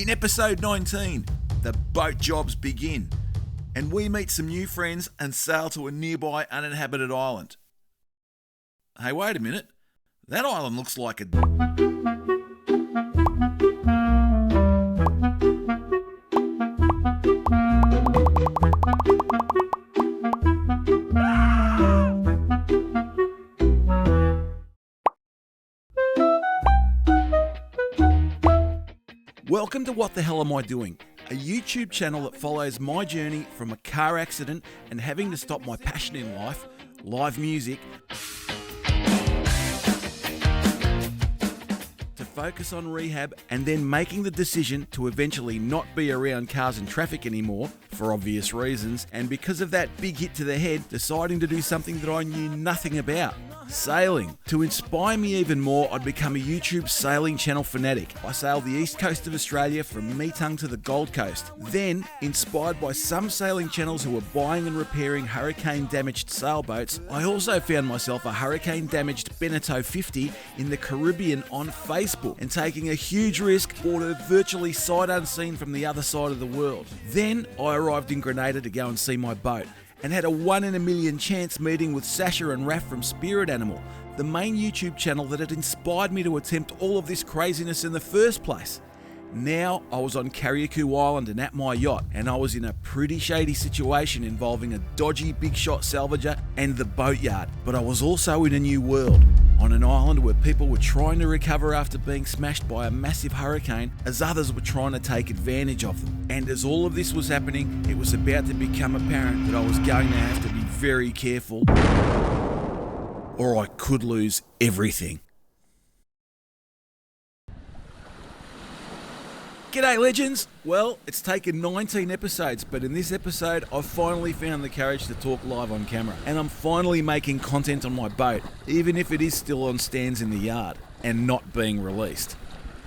In episode 19, the boat jobs begin, and we meet some new friends and sail to a nearby uninhabited island. Hey, wait a minute. That island looks like a... Welcome to What the Hell Am I Doing? A YouTube channel that follows my journey from a car accident and having to stop my passion in life, live music, to focus on rehab and then making the decision to eventually not be around cars and traffic anymore for obvious reasons, and because of that big hit to the head, deciding to do something that I knew nothing about. Sailing. To inspire me even more, I'd become a YouTube sailing channel fanatic. I sailed the east coast of Australia from Meetung to the Gold Coast. Then, inspired by some sailing channels who were buying and repairing hurricane damaged sailboats, I also found myself a hurricane damaged Beneteau 50 in the Caribbean on Facebook, and taking a huge risk, bought her virtually sight unseen from the other side of the world. Then I arrived in Grenada to go and see my boat, and had a 1 in a million chance meeting with Sasha and Raph from Spirit Animal, the main YouTube channel that had inspired me to attempt all of this craziness in the first place. Now I was on Carriacou Island and at my yacht, and I was in a pretty shady situation involving a dodgy big shot salvager and the Boatyard, but I was also in a new world, on an island where people were trying to recover after being smashed by a massive hurricane, as others were trying to take advantage of them. And as all of this was happening, it was about to become apparent that I was going to have to be very careful, or I could lose everything. G'day legends! Well, it's taken 19 episodes, but in this episode I've finally found the courage to talk live on camera, and I'm finally making content on my boat, even if it is still on stands in the yard and not being released.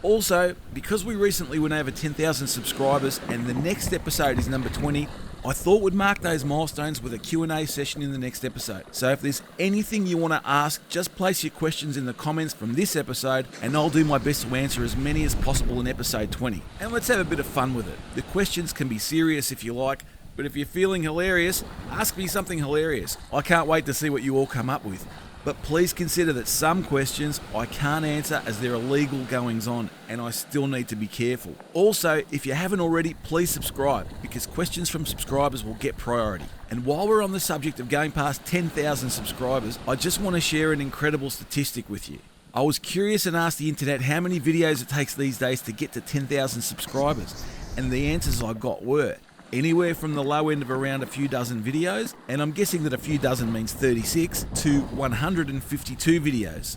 Also, because we recently went over 10,000 subscribers and the next episode is number 20, I thought we'd mark those milestones with a Q&A session in the next episode. So if there's anything you want to ask, just place your questions in the comments from this episode and I'll do my best to answer as many as possible in episode 20. And let's have a bit of fun with it. The questions can be serious if you like, but if you're feeling hilarious, ask me something hilarious. I can't wait to see what you all come up with. But please consider that some questions I can't answer as there are legal goings on and I still need to be careful. Also, if you haven't already, please subscribe because questions from subscribers will get priority. And while we're on the subject of going past 10,000 subscribers, I just want to share an incredible statistic with you. I was curious and asked the internet how many videos it takes these days to get to 10,000 subscribers, and the answers I got were anywhere from the low end of around a few dozen videos, and I'm guessing that a few dozen means 36, to 152 videos.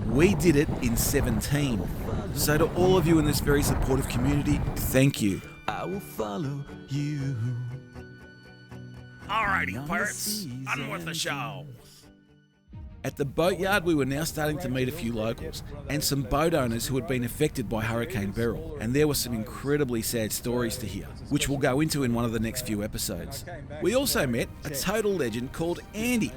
We did it in 17. So to all of you in this very supportive community, thank you. I will follow you. Alrighty, pirates, on with the show. At the Boatyard, we were now starting to meet a few locals and some boat owners who had been affected by Hurricane Beryl, and there were some incredibly sad stories to hear, which we'll go into in one of the next few episodes. We also met a total legend called Andy,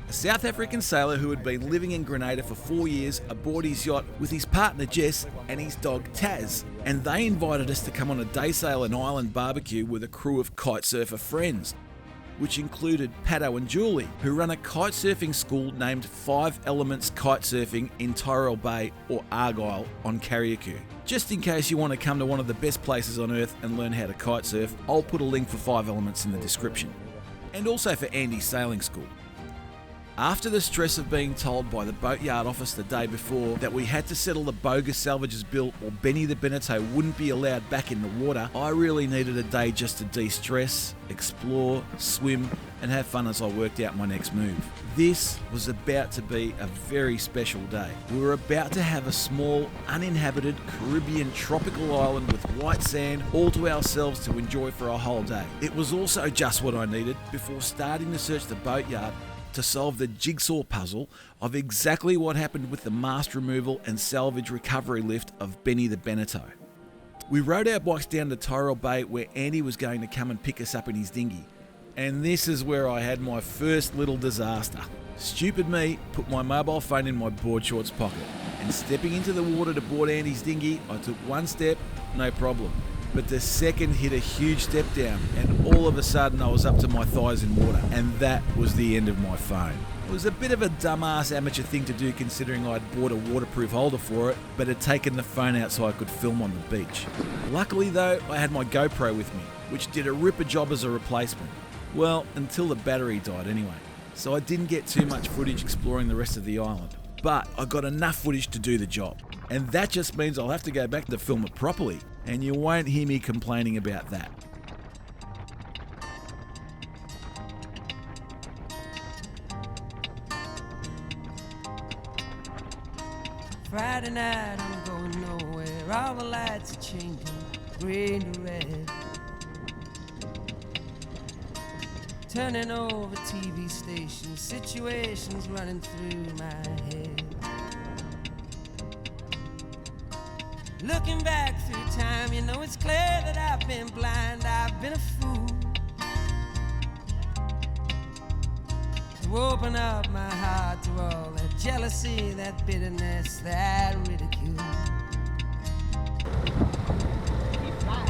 a South African sailor who had been living in Grenada for 4 years aboard his yacht with his partner Jess and his dog Taz, and they invited us to come on a day sail and island barbecue with a crew of kitesurfer friends, which included Paddo and Julie, who run a kitesurfing school named 5 Elements Kitesurfing in Tyrrell Bay or Argyle on Carriacou. Just in case you want to come to one of the best places on earth and learn how to kitesurf, I'll put a link for 5 Elements in the description. And also for Andy's sailing school. After the stress of being told by the Boatyard office the day before that we had to settle the bogus salvager's bill or Benny the Beneteau wouldn't be allowed back in the water, I really needed a day just to de-stress, explore, swim and have fun as I worked out my next move. This was about to be a very special day. We were about to have a small, uninhabited Caribbean tropical island with white sand all to ourselves to enjoy for a whole day. It was also just what I needed before starting to search the Boatyard to solve the jigsaw puzzle of exactly what happened with the mast removal and salvage recovery lift of Benny the Beneteau. We rode our bikes down to Tyrrell Bay where Andy was going to come and pick us up in his dinghy. And this is where I had my first little disaster. Stupid me put my mobile phone in my board shorts pocket, and stepping into the water to board Andy's dinghy, I took one step, no problem. but the second hit a huge step down, and all of a sudden I was up to my thighs in water, and that was the end of my phone. It was a bit of a dumbass amateur thing to do considering I'd bought a waterproof holder for it, but had taken the phone out so I could film on the beach. Luckily though, I had my GoPro with me, which did a ripper job as a replacement. Well, until the battery died anyway. So I didn't get too much footage exploring the rest of the island, but I got enough footage to do the job. And that just means I'll have to go back to film it properly, and you won't hear me complaining about that. Friday night, I'm going nowhere. All the lights are changing, green to red. Turning over TV stations, situations running through my head. Looking back through time, you know it's clear that I've been blind, I've been a fool. To open up my heart to all that jealousy, that bitterness, that ridicule.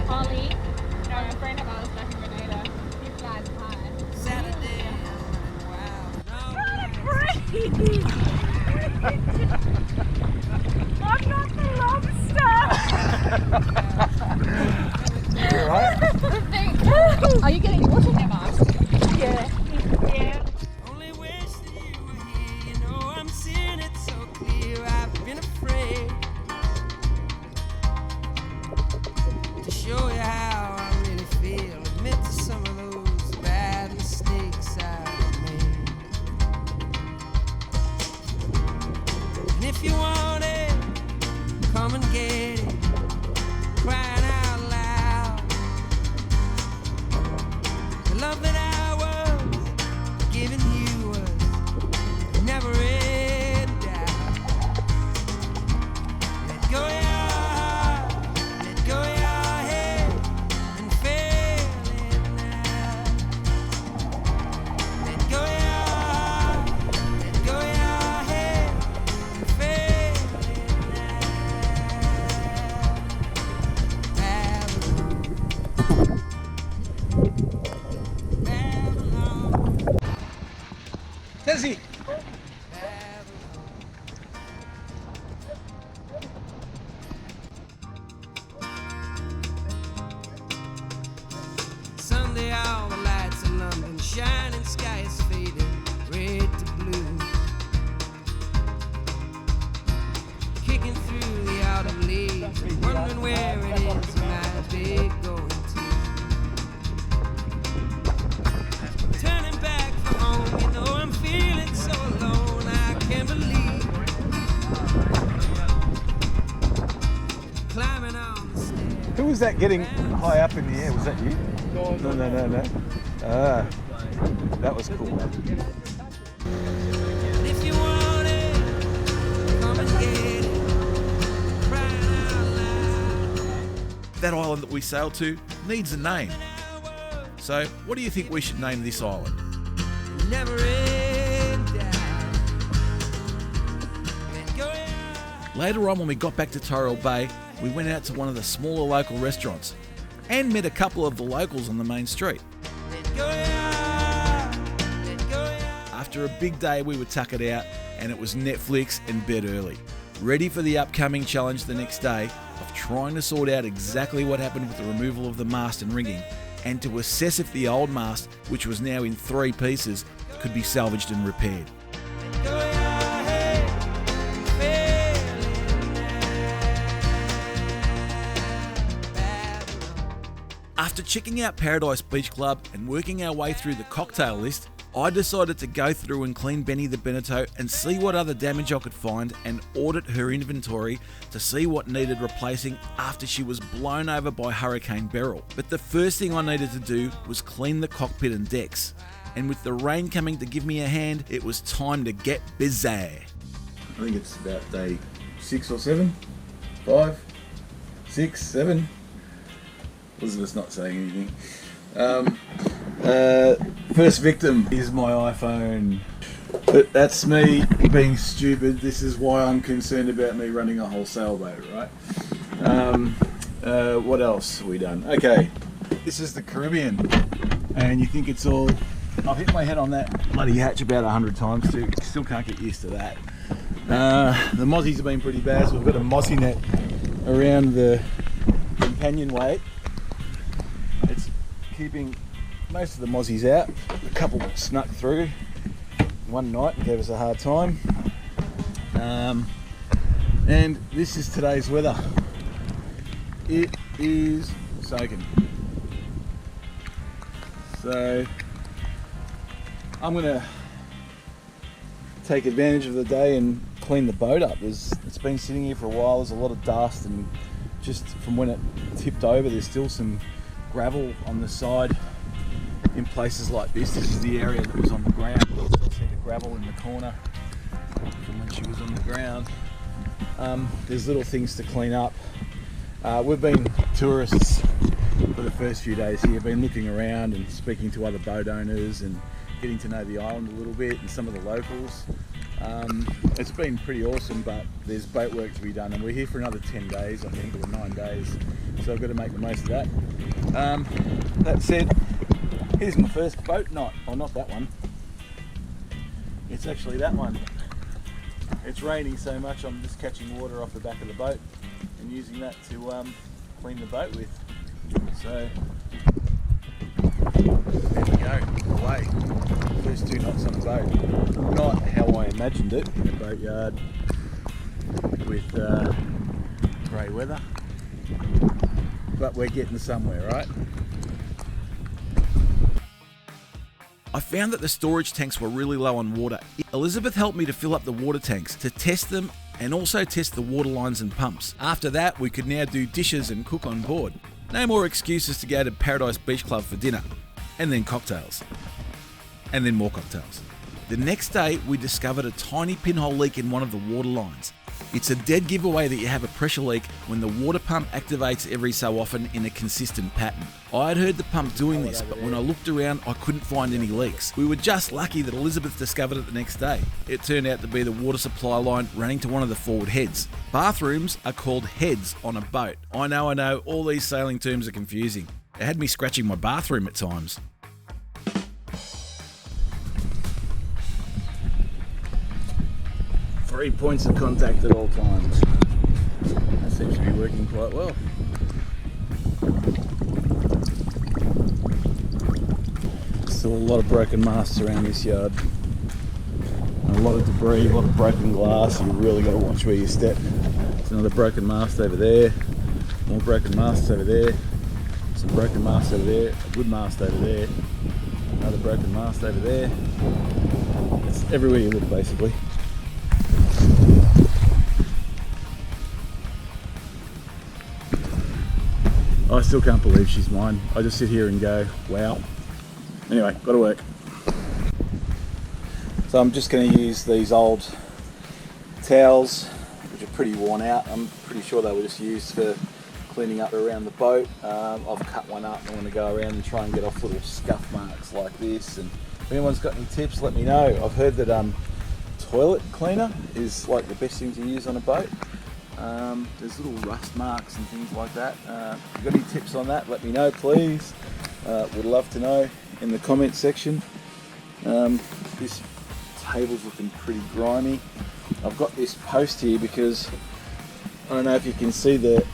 Ollie, a friend of ours back in Grenada, he flies high. Saturday, I'm running wild. Crazy! I'm not the lobster! You alright? Are you getting water in your mask? Yeah. Yeah. Only wish that you were here, you know I'm seeing it so clear. I've been afraid to show you how I really feel. Admit to some of those bad mistakes I've made. And if you want it, come and get it. Crying out loud. The love that I was giving you was never in doubt. Let go your heart, let go your head, and feel it now. Let go your heart, let go your head, and feel it now. Babylon. Babylon. Tessie! Sunday, all the lights in London, shining sky is fading, red to blue. Kicking through the autumn leaves, wondering where it is might be going to. Turning back for home, you know I'm feeling so alone, I can't believe. Climbing on the stairs. Who was that getting high up in the air? Was that you? No. Ah, that was cool. If you want it, come and get it. Crying out loud. That island that we sailed to needs a name. So, what do you think we should name this island? Never end doubt. Let go your Later on, when we got back to Torrell Bay, we went out to one of the smaller local restaurants and met a couple of the locals on the main street. let go your let go your. After a big day, we were tuckered out and it was Netflix and bed early, ready for the upcoming challenge the next day of trying to sort out exactly what happened with the removal of the mast and rigging, and to assess if the old mast, which was now in 3 pieces, could be salvaged and repaired. Let go your head and feel it now. Babylon. After checking out Paradise Beach Club and working our way through the cocktail list, I decided to go through and clean Benny the Beneteau and see what other damage I could find and audit her inventory to see what needed replacing after she was blown over by Hurricane Beryl. But the first thing I needed to do was clean the cockpit and decks. And with the rain coming to give me a hand, it was time to get busy. I think it's about day 6 or 7. 5, 6, 7. Elizabeth's not saying anything. First victim is my iPhone. But that's me being stupid. This is why I'm concerned about me running a whole sailboat, right? What else have we done? Okay, this is the Caribbean, and you think it's all... I've hit my head on that bloody hatch about 100 times too. Still can't get used to that. The mozzies have been pretty bad, so we've got a mozzie net around the companionway. It's keeping most of the mozzies out. A couple snuck through one night and gave us a hard time. And this is today's weather. It is soaking. So I'm gonna take advantage of the day and clean the boat up. It's been sitting here for a while. There's a lot of dust, and just from when it tipped over, there's still some gravel on the side in places like this. This is the area that was on the ground. You can see the gravel in the corner from when she was on the ground. There's little things to clean up. We've been tourists for the first few days here, been looking around and speaking to other boat owners and getting to know the island a little bit and some of the locals. It's been pretty awesome, but there's boat work to be done, and we're here for another 10 days, I think, or 9 days, so I've got to make the most of that. That said, here's my first boat night. Oh, not that one. It's actually that one. It's raining so much I'm just catching water off the back of the boat and using that to clean the boat with. So there we go, away. First 2 nights on a boat. Not how I imagined it, in a boatyard with grey weather, but we're getting somewhere, right? I found that the storage tanks were really low on water. Elizabeth helped me to fill up the water tanks, to test them and also test the water lines and pumps. After that, we could now do dishes and cook on board. No more excuses to go to Paradise Beach Club for dinner, and then cocktails, and then more cocktails. The next day, we discovered a tiny pinhole leak in one of the water lines. It's a dead giveaway that you have a pressure leak when the water pump activates every so often in a consistent pattern. I had heard the pump doing this, but when I looked around, I couldn't find any leaks. We were just lucky that Elizabeth discovered it the next day. It turned out to be the water supply line running to one of the forward heads. Bathrooms are called heads on a boat. I know, all these sailing terms are confusing. It had me scratching my bathroom at times. Three points of contact at all times. That seems to be working quite well. Still a lot of broken masts around this yard. A lot of debris, a lot of broken glass. You really got to watch where you step. There's another broken mast over there. More broken masts over there. Some broken masts over there. A good mast over there. Another broken mast over there. It's everywhere you look, basically. I still can't believe she's mine. I just sit here and go, wow. Anyway, got to work. So I'm just going to use these old towels, which are pretty worn out. I'm pretty sure they were just used for cleaning up around the boat. I've cut one up and I'm going to go around and try and get off little scuff marks like this. And if anyone's got any tips, let me know. I've heard that toilet cleaner is like the best thing to use on a boat. There's little rust marks and things like that. If you've got any tips on that, let me know, please. Would love to know in the comment section. This table's looking pretty grimy. I've got this post here because I don't know if you can see the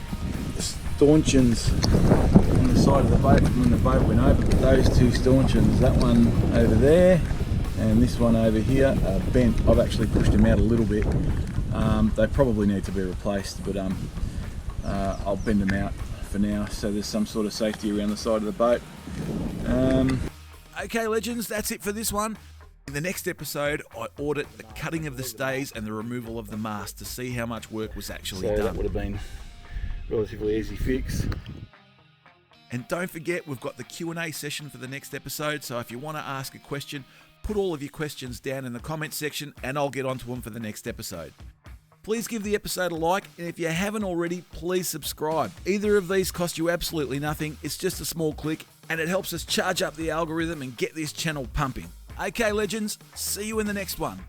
stanchions on the side of the boat when the boat went over, but those 2 stanchions, that one over there and this one over here, are bent. I've actually pushed them out a little bit. They probably need to be replaced, but I'll bend them out for now so there's some sort of safety around the side of the boat. Okay, legends, that's it for this one. In the next episode, I audit the cutting of the stays and the removal of the mast to see how much work was actually So done. that would have been a relatively easy fix. And don't forget, we've got the Q&A session for the next episode, so if you want to ask a question, put all of your questions down in the comment section and I'll get onto them for the next episode. Please give the episode a like, and if you haven't already, please subscribe. Either of these cost you absolutely nothing, it's just a small click, and it helps us charge up the algorithm and get this channel pumping. Okay, legends, see you in the next one.